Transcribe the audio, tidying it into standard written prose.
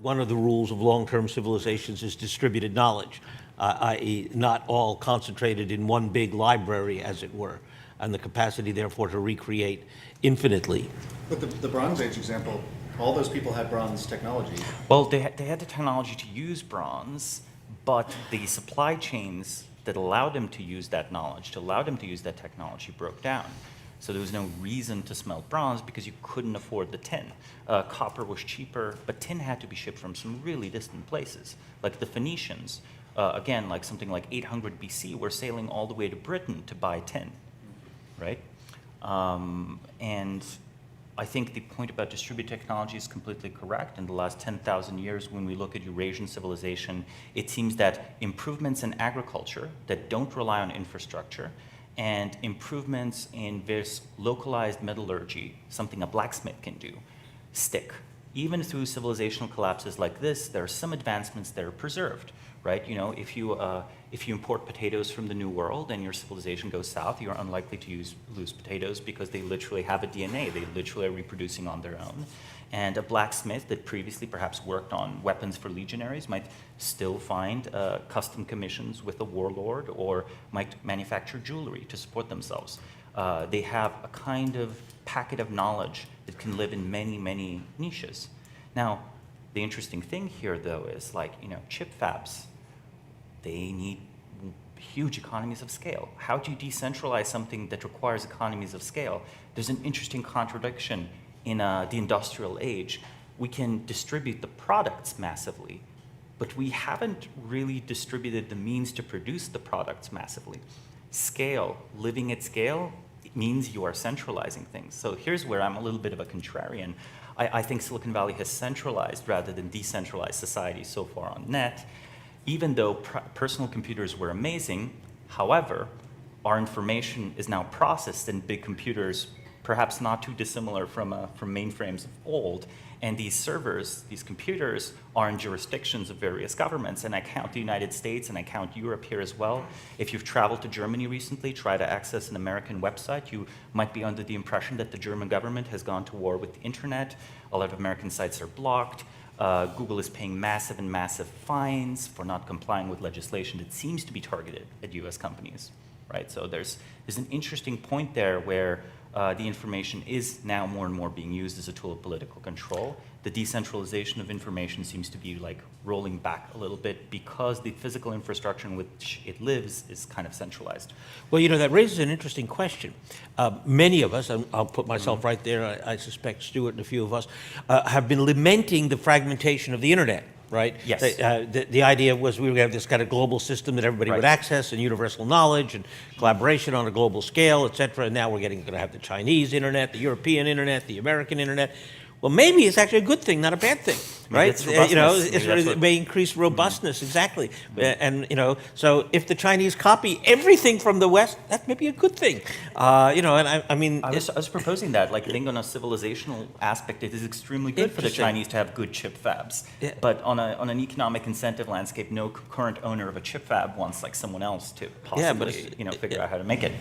One of the rules of long-term civilizations is distributed knowledge, i.e. not all concentrated in one big library, as it were, and the capacity, therefore, to recreate infinitely. But the Bronze Age example, all those people had bronze technology. Well, they had the technology to use bronze, but the supply chains that allowed them to use that knowledge, to allow them to use that technology, broke down. So there was no reason to smelt bronze because you couldn't afford the tin. Copper was cheaper, but tin had to be shipped from some really distant places. Like the Phoenicians, again, like something like 800 BC, were sailing all the way to Britain to buy tin, right? And I think the point about distributed technology is completely correct. In the last 10,000 years, when we look at Eurasian civilization, it seems that improvements in agriculture that don't rely on infrastructure and improvements in various localized metallurgy, something a blacksmith can do, stick. Even through civilizational collapses like this, there are some advancements that are preserved, right? You know, if you import potatoes from the New World and your civilization goes south, you're unlikely to lose potatoes because they literally have a DNA. They literally are reproducing on their own. And a blacksmith that previously perhaps worked on weapons for legionaries might still find custom commissions with a warlord, or might manufacture jewelry to support themselves. They have a kind of packet of knowledge that can live in many, many niches. Now, the interesting thing here, though, is like, you know, chip fabs, they need huge economies of scale. How do you decentralize something that requires economies of scale? There's an interesting contradiction in the industrial age. We can distribute the products massively, but we haven't really distributed the means to produce the products massively. Scale, living at scale, it means you are centralizing things. So here's where I'm a little bit of a contrarian. I think Silicon Valley has centralized rather than decentralized society so far on net. Even though personal computers were amazing, however, our information is now processed in big computers, perhaps not too dissimilar from mainframes of old. And these servers, these computers, are in jurisdictions of various governments. And I count the United States and I count Europe here as well. If you've traveled to Germany recently, try to access an American website, you might be under the impression that the German government has gone to war with the internet. A lot of American sites are blocked. Google is paying massive and massive fines for not complying with legislation that seems to be targeted at US companies, right? So there's an interesting point there where the information is now more and more being used as a tool of political control. The decentralization of information seems to be like rolling back a little bit because the physical infrastructure in which it lives is kind of centralized. Well, you know, that raises an interesting question. Many of us, and I'll put myself right there, I suspect Stuart and a few of us, have been lamenting the fragmentation of the internet. Right? Yes. The idea was we were going to have this kind of global system that everybody would access, and universal knowledge and collaboration on a global scale, et cetera. And now we're going to have the Chinese internet, the European internet, the American internet. Well, maybe it's actually a good thing, not a bad thing, right? You know, it may increase robustness, exactly. And, you know, so if the Chinese copy everything from the West, that may be a good thing. You know, and I mean... I was proposing that, like, I think on a civilizational aspect, it is extremely good for the Chinese to have good chip fabs. Yeah. But on an economic incentive landscape, no current owner of a chip fab wants, like, someone else to possibly, figure out how to make it.